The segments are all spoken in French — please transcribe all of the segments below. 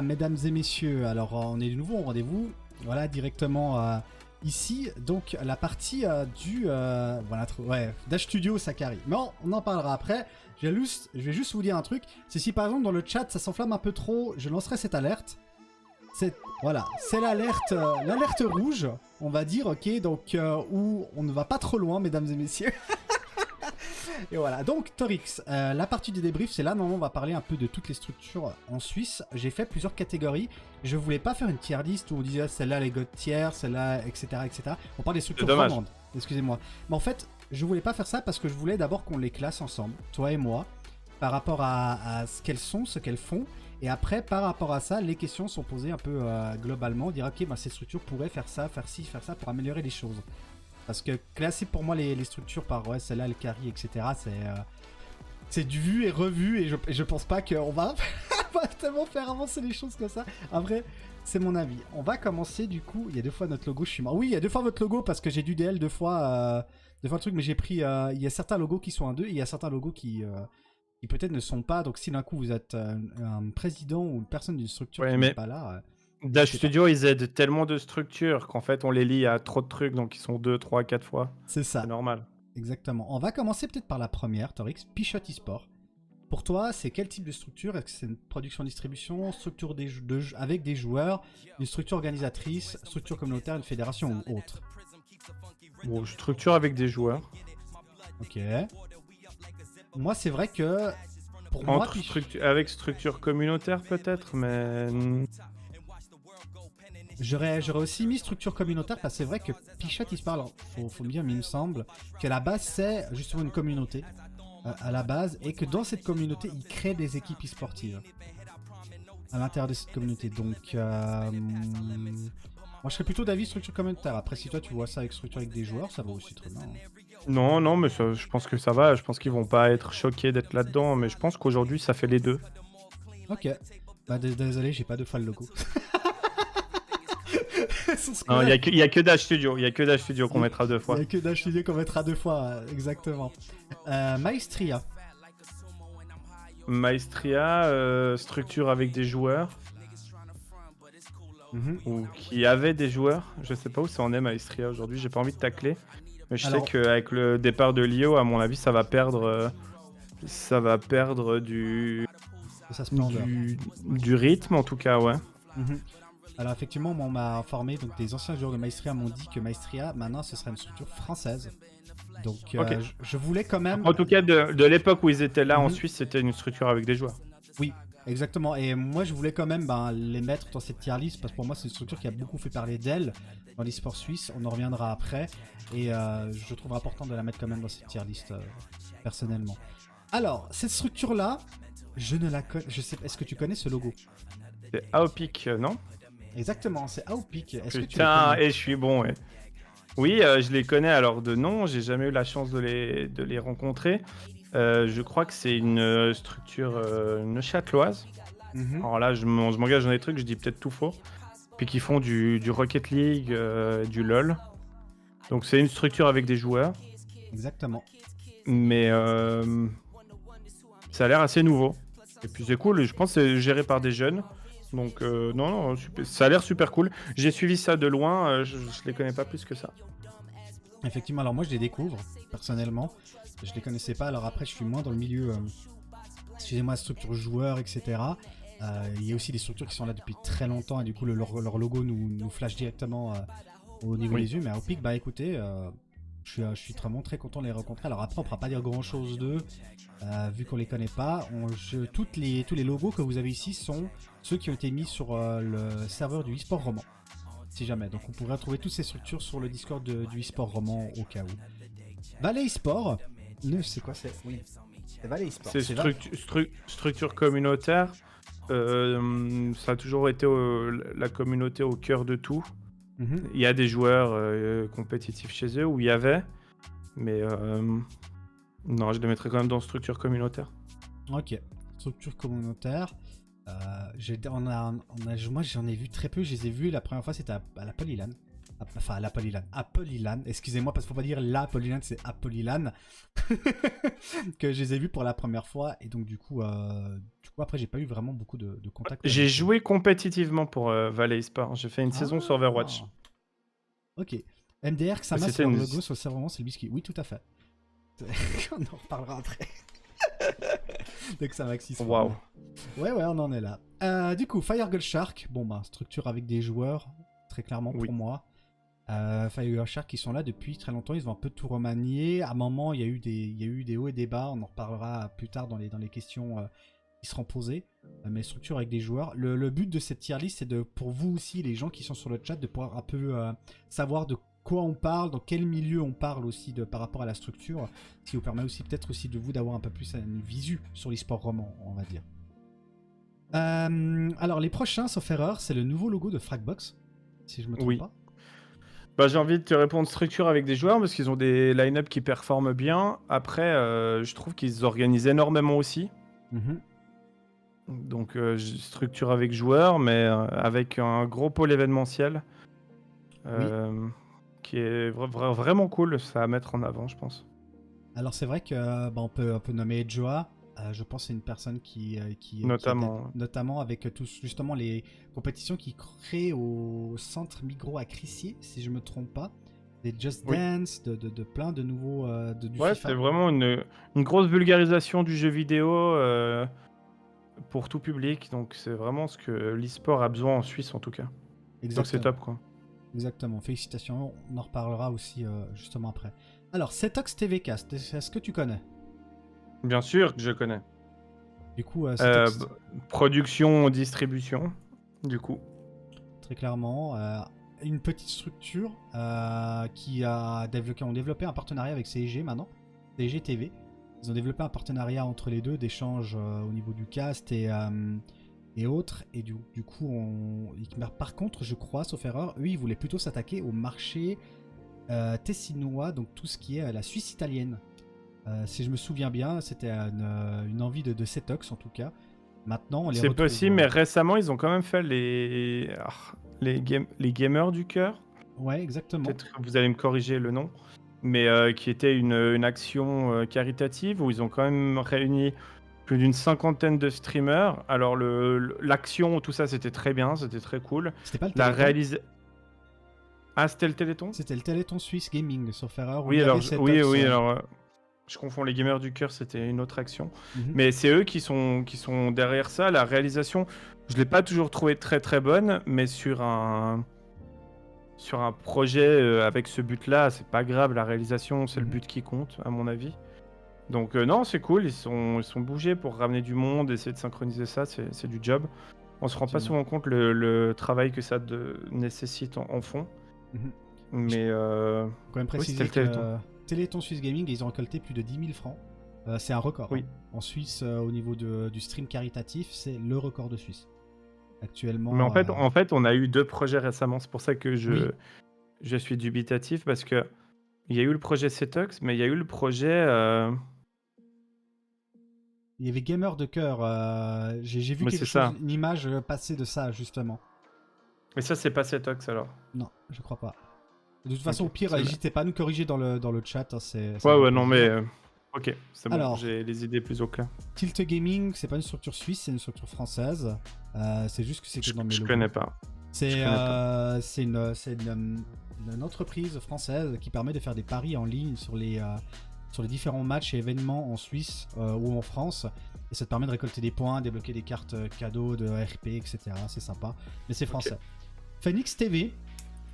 mesdames et messieurs. Alors, on est de nouveau au rendez-vous. Voilà, directement ici. Donc, la partie Dash Studio Sakari. Mais on en parlera après. Je vais juste vous dire un truc. C'est si par exemple dans le chat ça s'enflamme un peu trop, je lancerai cette alerte. Voilà, c'est l'alerte rouge, on va dire, ok, donc où on ne va pas trop loin, mesdames et messieurs. Et voilà, donc Torix, la partie du débrief, c'est là, normalement on va parler un peu de toutes les structures en Suisse. J'ai fait plusieurs catégories, je voulais pas faire une tier list où on disait celle-là les god tier, celle-là, etc., etc. On parle des structures romandes, excusez-moi. Mais en fait, je voulais pas faire ça parce que je voulais d'abord qu'on les classe ensemble, toi et moi, par rapport à ce qu'elles sont, ce qu'elles font. Et après, par rapport à ça, les questions sont posées un peu globalement. On dira, ok, bah, ces structures pourraient faire ça, faire ci, faire ça pour améliorer les choses. Parce que classer pour moi les structures par celle-là, le carry, etc., c'est du vu et revu. Et je pense pas qu'on va tellement faire avancer les choses comme ça. Après, c'est mon avis. On va commencer du coup. Il y a 2 fois notre logo, je suis mort. Oui, il y a 2 fois votre logo parce que j'ai dû DL 2 fois le truc. Mais j'ai pris. Il y a certains logos qui sont en 2 et il y a certains logos qui peut-être ne sont pas. Donc si d'un coup vous êtes un président ou une personne d'une structure qui n'est pas là... Dash Studio, ils aident tellement de structures qu'en fait on les lie à trop de trucs, donc ils sont 2, 3, 4 fois. C'est ça. C'est normal. Exactement. On va commencer peut-être par la première, Torix, Pichot eSport. Pour toi, c'est quel type de structure? Est-ce que c'est une production-distribution, structure avec des joueurs, une structure organisatrice, structure communautaire, une fédération ou autre? Bon, structure avec des joueurs. Ok. Moi, c'est vrai que pour moi, avec structure communautaire peut-être, mais j'aurais aussi mis structure communautaire parce que c'est vrai que Pichot eSport, faut bien, mais il me semble qu'à la base c'est justement une communauté à la base et que dans cette communauté, ils créent des équipes e-sportives à l'intérieur de cette communauté. Donc, moi je serais plutôt d'avis structure communautaire. Après, si toi tu vois ça avec structure avec des joueurs, ça va aussi très bien. Non, mais ça, je pense que ça va. Je pense qu'ils vont pas être choqués d'être là-dedans, mais je pense qu'aujourd'hui ça fait les deux. Ok. Bah désolé, j'ai pas 2 fois le logo. Il y a que Dash Studio. Il y a que Dash Studio qu'on mettra 2 fois. Il y a que Dash Studio qu'on mettra 2 fois, exactement. Maestria. Maestria, structure avec des joueurs. Ou qui avait des joueurs. Je sais pas où ça en est Maestria aujourd'hui. J'ai pas envie de tacler. Mais je sais qu'avec le départ de Lio, à mon avis, ça va perdre du rythme en tout cas, ouais. Alors effectivement, on m'a informé, donc des anciens joueurs de Maestria m'ont dit que Maestria, maintenant, ce sera une structure française. Donc je voulais quand même... En tout cas, de l'époque où ils étaient là en Suisse, c'était une structure avec des joueurs. Oui, exactement. Et moi, je voulais quand même les mettre dans cette tier list parce que pour moi, c'est une structure qui a beaucoup fait parler d'elle dans l'e-sport suisse. On en reviendra après. Et je trouve important de la mettre quand même dans cette tier list, personnellement. Alors, cette structure-là, je ne la connais... Je sais... Est-ce que tu connais ce logo? C'est Aopic, non? Exactement, c'est Aopic. Putain, et je suis bon, ouais. Oui, je les connais alors de nom, j'ai jamais eu la chance de les rencontrer. Je crois que c'est une structure neuchâteloise. Alors là, je m'engage dans des trucs, je dis peut-être tout faux. Puis qui font du Rocket League, du LoL. Donc c'est une structure avec des joueurs. Exactement. Mais ça a l'air assez nouveau. Et puis c'est cool, je pense que c'est géré par des jeunes. Donc non, ça a l'air super cool. J'ai suivi ça de loin, je les connais pas plus que ça. Effectivement, alors moi je les découvre personnellement. Je les connaissais pas, alors après je suis moins dans le milieu, excusez-moi, structure joueur, etc. Il y a aussi des structures qui sont là depuis très longtemps et du coup leur logo nous flash directement au niveau des yeux. Mais à Opic, bah écoutez, je suis vraiment très content de les rencontrer. Alors après on ne pourra pas dire grand chose d'eux, vu qu'on les connaît pas. Tous les logos que vous avez ici sont ceux qui ont été mis sur le serveur du eSport Roman. Si jamais, donc on pourrait retrouver toutes ces structures sur le Discord du eSport Roman au cas où. Valley eSport, c'est quoi? Oui, c'est Valley eSport. C'est structure communautaire. Ça a toujours été la communauté au cœur de tout. Il y a des joueurs compétitifs chez eux, où il y avait, mais non, je les mettrais quand même dans structure communautaire. Ok, structure communautaire. Moi j'en ai vu très peu, je les ai vus la première fois, c'était à la Polylan. Enfin, l'Apple Ilan. Apple Ilan. Excusez-moi, parce qu'il faut pas dire l'Apple Ilan, c'est Apple Ilan. Que je les ai vus pour la première fois. Et donc, du coup après, j'ai pas eu vraiment beaucoup de contacts. J'ai avec eux. joué compétitivement pour Valais Esport. J'ai fait une saison sur Overwatch. Ok. MDR, Xama, C'était c'est leur une- logo sur le serveur, c'est le biscuit. Oui, tout à fait. On en reparlera après. Donc ça Maxis. Waouh. Ouais, on en est là. Du coup, Fire Gold Shark, bon bah, structure avec des joueurs, très clairement pour Oui. moi. Fire Gold Shark, qui sont là depuis très longtemps, ils ont un peu tout remanié. À un moment, il y a eu des hauts et des bas, on en reparlera plus tard dans les questions qui seront posées. Mais structure avec des joueurs. Le but de cette tier list, c'est pour vous aussi, les gens qui sont sur le chat, de pouvoir un peu savoir de quoi on parle, dans quel milieu on parle aussi par rapport à la structure, ce qui vous permet aussi peut-être aussi de vous d'avoir un peu plus une visu sur l'e-sport roman, on va dire. Alors les prochains, sauf erreur, c'est le nouveau logo de Fragbox, si je me trompe Oui. pas. Bah, j'ai envie de te répondre structure avec des joueurs parce qu'ils ont des line-up qui performent bien. Après, je trouve qu'ils organisent énormément aussi. Donc, structure avec joueurs, mais avec un gros pôle événementiel qui est vraiment cool. Ça à mettre en avant, je pense. Alors c'est vrai que on peut nommer Joa. Je pense que c'est une personne qui notamment avec tous justement les compétitions qui créent au centre Migros à Crissier, si je me trompe pas, des Just Dance, de plein de nouveaux du Ouais, FIFA. c'est vraiment une grosse vulgarisation du jeu vidéo pour tout public. Donc c'est vraiment ce que l'e-sport a besoin en Suisse en tout cas. Donc c'est top quoi. Exactement, félicitations, on en reparlera aussi justement après. Alors, Setox TVcast, est-ce que tu connais? Bien sûr que je connais. Du coup, Setox, production, distribution, du coup. très clairement, une petite structure qui ont développé un partenariat avec CIG maintenant, CIG TV. Ils ont développé un partenariat entre les deux d'échange au niveau du cast et autres. Et du coup, par contre, je crois, sauf erreur, eux, ils voulaient plutôt s'attaquer au marché tessinois, donc tout ce qui est la Suisse italienne. Si je me souviens bien, c'était une envie de Setox en tout cas. Maintenant, on les C'est retrouve, possible, mais récemment, ils ont quand même fait les gamers du cœur. Ouais, exactement. Peut-être que vous allez me corriger le nom. Mais qui était une action caritative où ils ont quand même réuni plus d'une 50aine de streamers. Alors, l'action, tout ça, c'était très bien, c'était très cool. C'était pas le La Téléthon. réalisation. Ah, c'était le Téléthon? C'était le Téléthon Suisse Gaming, sauf erreur. Oui, alors, je confonds les gamers du cœur, c'était une autre action. Mais c'est eux qui sont derrière ça. La réalisation, je l'ai pas toujours trouvée très très bonne, mais sur un projet avec ce but-là, c'est pas grave. La réalisation, c'est le but qui compte, à mon avis. Donc non, c'est cool. Ils sont bougés pour ramener du monde, essayer de synchroniser ça. C'est du job. On se rend pas souvent compte le travail que ça nécessite en fond. Mais quand même préciser que Téléthon Suisse Gaming, ils ont récolté plus de 10 000 francs. C'est un record. Oui. En Suisse, au niveau du stream caritatif, c'est le record de Suisse. Actuellement. Mais en fait, on a eu 2 projets récemment. C'est pour ça que je suis dubitatif parce que il y a eu le projet Setox, mais il y a eu le projet. Il y avait Gamer de cœur. J'ai vu une image passer de ça justement. Mais ça, c'est pas Setox alors. Non, je crois pas. De toute façon, au pire, n'hésitez pas à nous corriger dans le chat. Hein, non, mais ok, c'est bon, alors, j'ai les idées plus au clair. Tilt Gaming, c'est pas une structure suisse, c'est une structure française. C'est juste que c'est que dans mes logos. Je connais pas. C'est une entreprise française qui permet de faire des paris en ligne sur les différents matchs et événements en Suisse ou en France. Et ça te permet de récolter des points, débloquer des cartes cadeaux de RP, etc. C'est sympa, mais c'est français. Phoenix TV,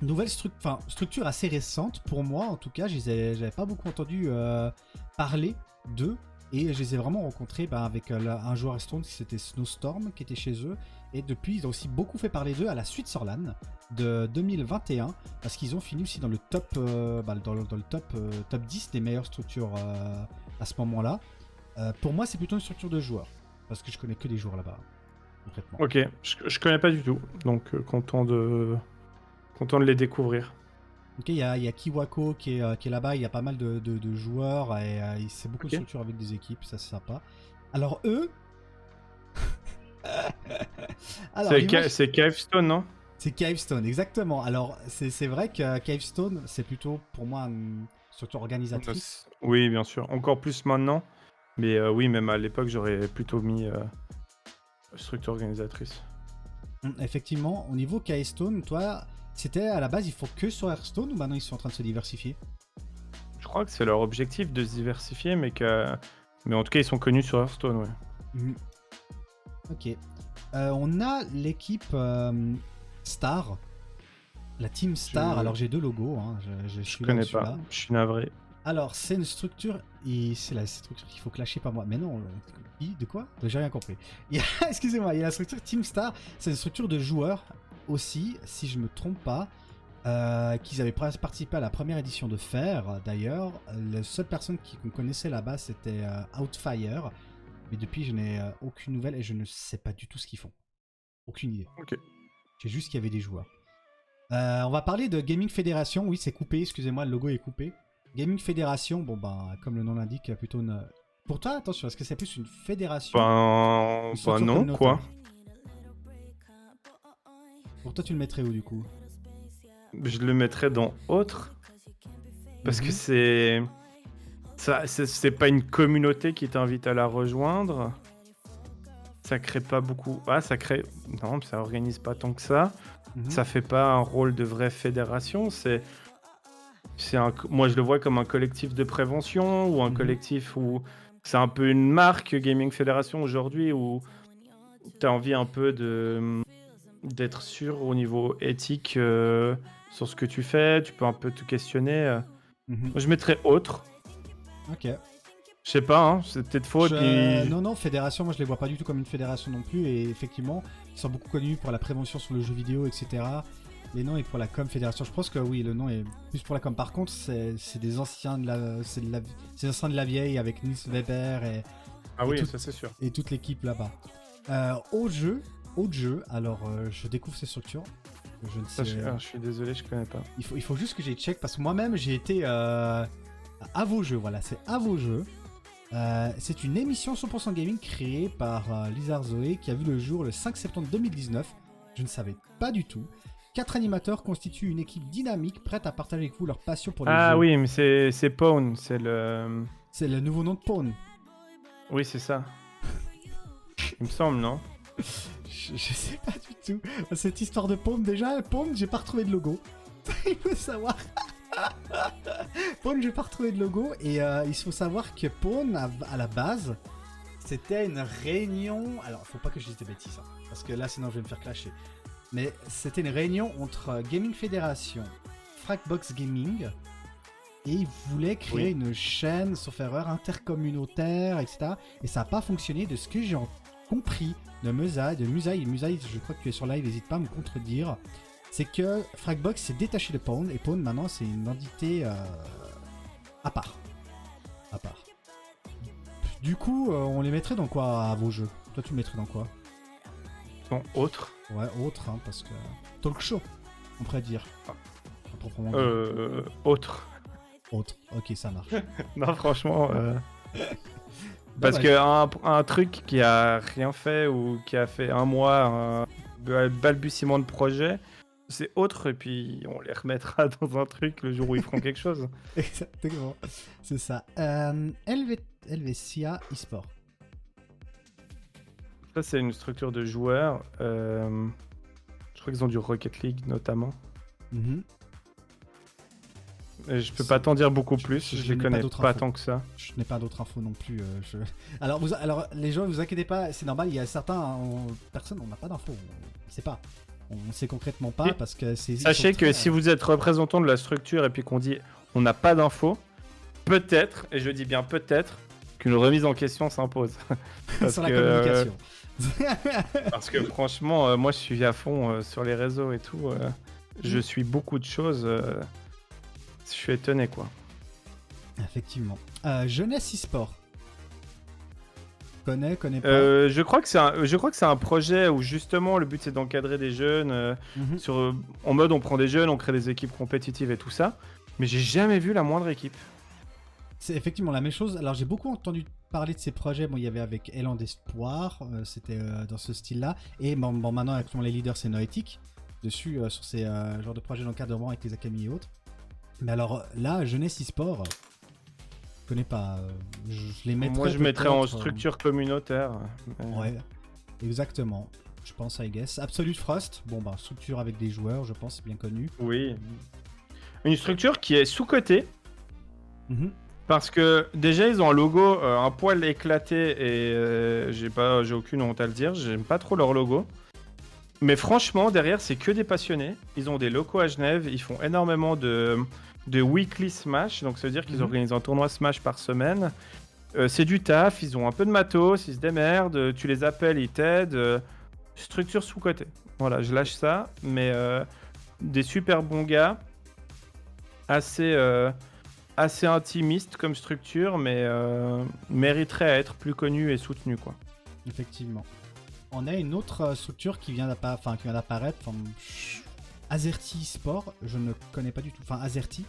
nouvelle structure assez récente pour moi en tout cas. J'avais pas beaucoup entendu parler d'eux et je les ai vraiment rencontrés avec un joueur Stone, c'était Snowstorm qui était chez eux. Et depuis, ils ont aussi beaucoup fait parler d'eux à la Switzerland de 2021 parce qu'ils ont fini aussi dans le top, dans le top 10 des meilleures structures à ce moment-là. Pour moi, c'est plutôt une structure de joueurs parce que je connais que des joueurs là-bas. Concrètement. Ok, je connais pas du tout, donc content de les découvrir. Ok, il y a Kiwako qui est là-bas, il y a pas mal de joueurs et c'est beaucoup de structures avec des équipes, ça c'est sympa. Alors eux... c'est KF Stone, non? C'est Cavestone, exactement. Alors, c'est vrai que Cavestone, c'est plutôt pour moi une structure organisatrice. Oui, bien sûr. Encore plus maintenant. Mais oui, même à l'époque, j'aurais plutôt mis structure organisatrice. Effectivement, au niveau Cavestone, toi, c'était à la base, il faut que sur Hearthstone ou maintenant ils sont en train de se diversifier? Je crois que c'est leur objectif de se diversifier, mais en tout cas, ils sont connus sur Hearthstone, ouais. Mhm. Ok. On a l'équipe Star, la Team Star. Alors j'ai deux logos, hein. Je Je suis là connais ou celui-là. pas. Je suis navré. Alors c'est une structure, et c'est la structure qu'il faut clasher par moi. Mais non, de quoi? J'ai rien compris. Excusez-moi, il y a la structure Team Star, c'est une structure de joueurs aussi, si je me trompe pas. Qu'ils avaient participé à la première édition de Fer d'ailleurs. La seule personne qu'on connaissait là-bas c'était Outfire. Mais depuis je n'ai aucune nouvelle et je ne sais pas du tout ce qu'ils font. Aucune idée. Ok. J'ai juste qu'il y avait des joueurs. On va parler de Gaming Fédération. Oui, c'est coupé, excusez-moi, le logo est coupé. Gaming Fédération, bon ben, comme le nom l'indique, plutôt une... Pour toi, attention, est-ce que c'est plus une fédération Ben non, quoi. Pour toi, tu le mettrais où du coup? Je le mettrais dans autre. Parce que c'est pas une communauté qui t'invite à la rejoindre. Ça crée pas beaucoup. Ah, ça crée. Non, ça organise pas tant que ça. Ça fait pas un rôle de vraie fédération. Moi, je le vois comme un collectif de prévention ou un collectif où c'est un peu une marque Gaming Fédération aujourd'hui où tu as envie un peu d'être sûr au niveau éthique sur ce que tu fais. Tu peux un peu te questionner. Moi, je mettrais autre. Ok. Je sais pas, hein, c'est peut-être faux. Puis... Non, fédération, moi je les vois pas du tout comme une fédération non plus. Et effectivement, ils sont beaucoup connus pour la prévention sur le jeu vidéo, etc. Les noms et pour la com fédération. Je pense que oui, le nom est plus pour la com. Par contre, c'est des anciens de la vieille avec Nils Weber et. Ah et oui, ça c'est sûr. Et toute l'équipe là-bas. Autre jeu. Alors, je découvre ces structures. Je ne sais. Je suis désolé, je connais pas. Il faut juste que j'ai check parce que moi-même j'ai été à vos jeux. Voilà, c'est à vos jeux. C'est une émission 100% gaming créée par Lizard Zoé qui a vu le jour le 5 septembre 2019. Je ne savais pas du tout. 4 animateurs constituent une équipe dynamique prête à partager avec vous leur passion pour les jeux. Ah oui, mais c'est Pawn, c'est le... C'est le nouveau nom de Pawn. Oui, c'est ça. Il me semble, non? Je sais pas du tout. Cette histoire de Pawn, déjà, Pawn, j'ai pas retrouvé de logo. Il faut savoir. Pawn, j'ai pas retrouvé de logo. Et il faut savoir que Pawn, à la base, c'était une réunion. Alors, faut pas que je dise des bêtises, hein, parce que là, sinon, je vais me faire clasher. Mais c'était une réunion entre Gaming Fédération, Fragbox Gaming, et ils voulaient créer une chaîne, sauf erreur, intercommunautaire, etc. Et ça n'a pas fonctionné de ce que j'ai compris de Musaï. Musaï, je crois que tu es sur live, n'hésite pas à me contredire. C'est que Fragbox s'est détaché de Pawn, et Pawn maintenant c'est une entité à part. Du coup, on les mettrait dans quoi à vos jeux? Toi, tu le mettrais dans quoi? Dans autre. Ouais, autre, hein, parce que... Talk show, on pourrait dire. Proprement autre. Autre, ok, ça marche. Non, franchement... Parce que un truc qui a rien fait ou qui a fait un mois, un balbutiement de projet, c'est autre et puis on les remettra dans un truc le jour où ils feront quelque chose. Exactement, c'est ça. Helvetia eSport. Ça, c'est une structure de joueurs. Je crois qu'ils ont du Rocket League notamment. Je peux pas t'en dire beaucoup plus, je les connais pas tant que ça. Je n'ai pas d'autres infos non plus. Alors les gens, vous inquiétez pas, c'est normal, il y a certains personnes, on n'a pas d'infos, on ne sait pas. On sait concrètement pas parce que c'est... Sachez que si vous êtes représentant de la structure et puis qu'on dit on n'a pas d'infos, peut-être, et je dis bien peut-être, qu'une remise en question s'impose. Sur la communication. Parce que franchement, moi je suis à fond sur les réseaux et tout. Je suis beaucoup de choses. Je suis étonné, quoi. Effectivement. Jeunesse eSport. Connais pas. Je crois que c'est un projet où justement le but c'est d'encadrer des jeunes en mode on prend des jeunes, on crée des équipes compétitives et tout ça. Mais j'ai jamais vu la moindre équipe. C'est effectivement la même chose. Alors j'ai beaucoup entendu parler de ces projets. Bon, il y avait avec Élan d'Espoir, c'était dans ce style-là. Et bon, maintenant actuellement les leaders c'est Noetic. dessus sur ces genres de projets d'encadrement avec les akamis et autres. Mais alors là, jeunesse e-sport, je connais pas. Je les mettrais. Moi, je mettrais en peut-être, structure communautaire. Ouais, exactement. Je pense, I guess. Absolute Frost, bon bah structure avec des joueurs, je pense, c'est bien connu. Oui. Une structure qui est sous-cotée. Mhm. Parce que déjà, ils ont un logo un poil éclaté et j'ai aucune honte à le dire. J'aime pas trop leur logo. Mais franchement, derrière, c'est que des passionnés. Ils ont des locaux à Genève. Ils font énormément de weekly Smash. Donc, ça veut dire qu'ils organisent un tournoi Smash par semaine. C'est du taf. Ils ont un peu de matos. Ils se démerdent. Tu les appelles, ils t'aident. Structure sous-cotée. Voilà, je lâche ça. Mais des super bons gars. Assez intimiste comme structure, mais mériterait à être plus connu et soutenu, quoi. Effectivement. On a une autre structure qui vient d'apparaître, Azerty Sport, je ne connais pas du tout, Azerty.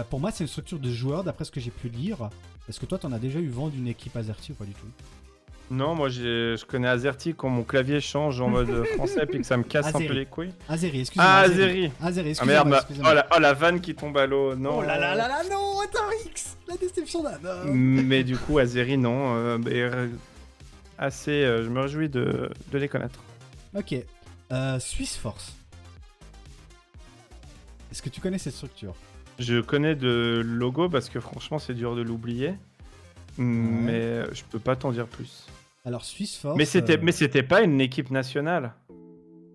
Pour moi, c'est une structure de joueurs, d'après ce que j'ai pu lire. Est-ce que toi, t'en as déjà eu vent d'une équipe Azerty ou pas du tout? Non, moi je connais Azerty quand mon clavier change en mode français puis que ça me casse un peu Azeri. les couilles. Azeri, excusez-moi. Ah, Azeri. Azeri, Ah excusez-moi. merde, excusez-moi. oh la vanne qui tombe à l'eau, non. Oh là là là là, non, attends, X, la déception d'un homme. Mais du coup, Azeri, non. Je me réjouis de les connaître. Ok. Swiss Force. Est-ce que tu connais cette structure? Je connais de logo parce que franchement, c'est dur de l'oublier. Mais je peux pas t'en dire plus. Alors, Swiss Force. Mais c'était pas une équipe nationale.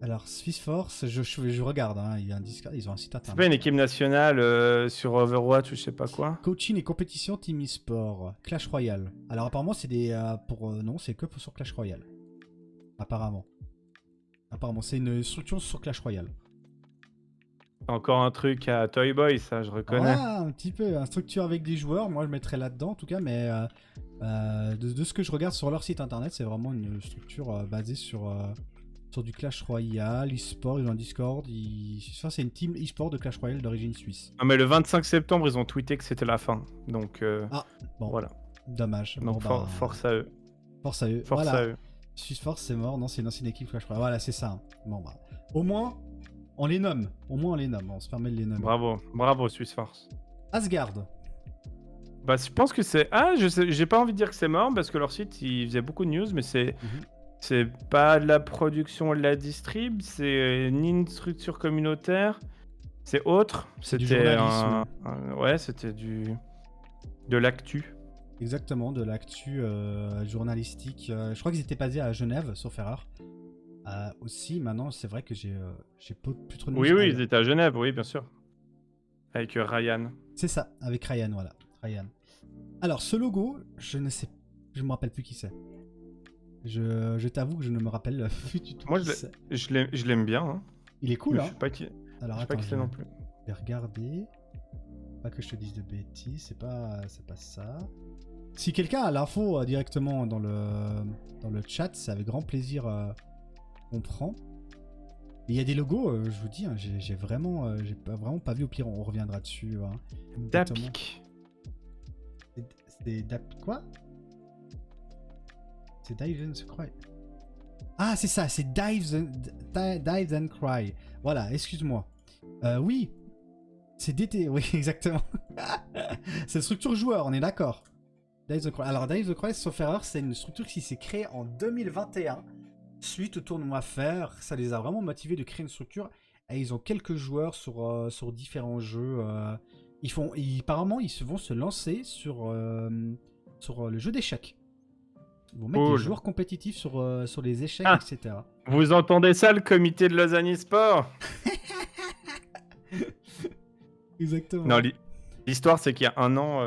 Alors, Swiss Force, je regarde, hein, il y a un Discord, ils ont un site C'est internet. pas une équipe nationale sur Overwatch ou je sais pas quoi. Coaching et compétition Team eSport, Clash Royale. Alors, apparemment, c'est des. Non, c'est que sur Clash Royale. Apparemment. Apparemment, c'est une structure sur Clash Royale. Encore un truc à Toy Boy, ça, je reconnais. Ah, un petit peu, une structure avec des joueurs, moi je mettrais là-dedans en tout cas, mais de ce que je regarde sur leur site internet, c'est vraiment une structure basée sur du Clash Royale, e-sport, ils ont un Discord, ça c'est une team e-sport de Clash Royale d'origine suisse. Ah, mais le 25 septembre, ils ont tweeté que c'était la fin. Donc, Bon, voilà. dommage. Donc, Bon, force à eux. Force à eux. Force Voilà. à eux. Swiss Force c'est mort, non, c'est une ancienne équipe Clash Royale. Voilà, c'est ça. Bon, bah. Au moins, on les nomme. On se permet de les nommer. Bravo, Swiss Force. Asgard. Bah, je pense que c'est. Ah, j'ai pas envie de dire que c'est mort parce que leur site, ils faisaient beaucoup de news, mais c'est pas de la production, de la distrib, c'est ni une structure communautaire, c'est autre. C'est du C'était journalisme. ouais, c'était de l'actu. Exactement, de l'actu journalistique. Je crois qu'ils étaient basés à Genève, sauf erreur. Aussi, maintenant, c'est vrai que j'ai plus trop de news. Oui, ils étaient à Genève, oui, bien sûr. Avec Ryan. C'est ça, avec Ryan, voilà. Ryan. Alors, ce logo, je me rappelle plus qui c'est. Je t'avoue que je ne me rappelle plus du tout. Moi, qui c'est. je l'aime bien. Hein. Il est cool, Mais hein. je sais pas qui. Alors, Je sais pas qui c'est non plus. Je vais regarder. Pas que je te dise de bêtises, c'est pas ça. Si quelqu'un a l'info directement dans le chat, c'est avec grand plaisir qu'on prend. Il y a des logos, je vous dis, hein, j'ai vraiment pas vu. Au pire, on reviendra dessus. Hein. Dapic. C'est quoi? C'est Dive and Cry. Ah, c'est ça, c'est Dive and Cry. Voilà, excuse-moi. Oui, c'est DT, oui, exactement. C'est une structure joueur, on est d'accord. Dive the Cry. Alors, Dive the Cry, sauf erreur, c'est une structure qui s'est créée en 2021 suite au tournoi Fer. Ça les a vraiment motivés de créer une structure. Et ils ont quelques joueurs sur différents jeux. Apparemment, ils vont se lancer sur le jeu d'échecs. Ils vont mettre des joueurs compétitifs sur les échecs, etc. Vous entendez ça, le comité de Lausanne eSport? Exactement. Non, l'histoire, c'est qu'il y a un an,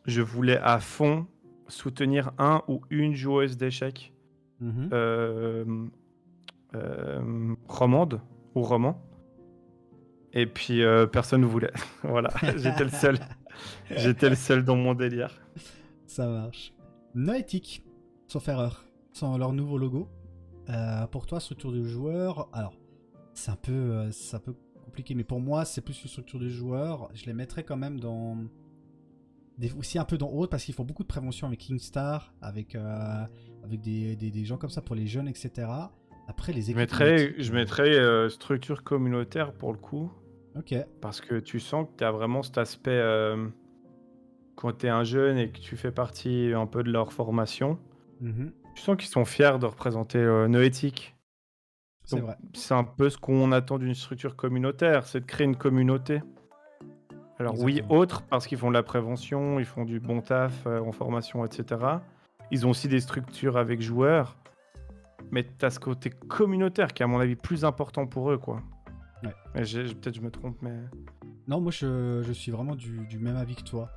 je voulais à fond soutenir un ou une joueuse d'échecs romande ou roman. Et puis, personne ne voulait. Voilà, j'étais le seul. J'étais le seul dans mon délire. Ça marche. Noetic, sauf erreur, sans leur nouveau logo. Pour toi, structure de joueur, alors, c'est un peu compliqué, mais pour moi, c'est plus une structure de joueur. Je les mettrais quand même aussi un peu dans haute, parce qu'ils font beaucoup de prévention avec Kingstar, avec des gens comme ça pour les jeunes, etc. Après, les Je équipes mettrais, NIT, je mettrais structure communautaire pour le coup, ok. parce que tu sens que tu as vraiment cet aspect quand tu es un jeune et que tu fais partie un peu de leur formation. Mhm. Tu sens qu'ils sont fiers de représenter Noétique. C'est Donc vrai. c'est un peu ce qu'on attend d'une structure communautaire, c'est de créer une communauté. Alors oui, Exactement. autres, parce qu'ils font de la prévention, ils font du bon taf en formation, etc. Ils ont aussi des structures avec joueurs, mais tu as ce côté communautaire qui est à mon avis plus important pour eux, quoi. Ouais. Mais peut-être je me trompe, mais... Non, moi je suis vraiment du même avis que toi,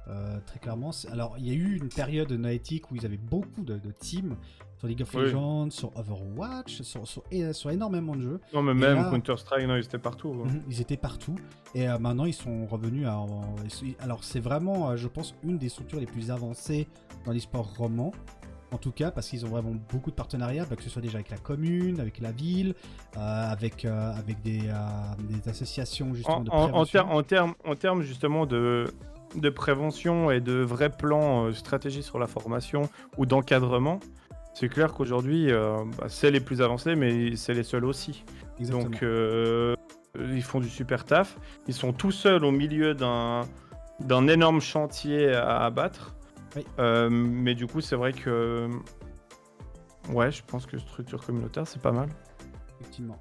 très clairement. Alors, il y a eu une période de Niantic où ils avaient beaucoup de teams sur League of Oui. Legends, sur Overwatch, sur énormément de jeux. Non, mais Et même là, Counter-Strike, non, ils étaient partout. Hein. ils étaient partout. Et maintenant, ils sont revenus à. Alors, c'est vraiment, je pense, une des structures les plus avancées dans l'e-sport roman. En tout cas, parce qu'ils ont vraiment beaucoup de partenariats, que ce soit déjà avec la commune, avec la ville, avec des associations justement de prévention. En termes justement de prévention et de vrais plans stratégie sur la formation ou d'encadrement, c'est clair qu'aujourd'hui, c'est les plus avancés, mais c'est les seuls aussi. Exactement. Donc, ils font du super taf. Ils sont tout seuls au milieu d'un énorme chantier à abattre. Oui. Mais du coup, c'est vrai que... Ouais, je pense que structure communautaire, c'est pas mal. Effectivement.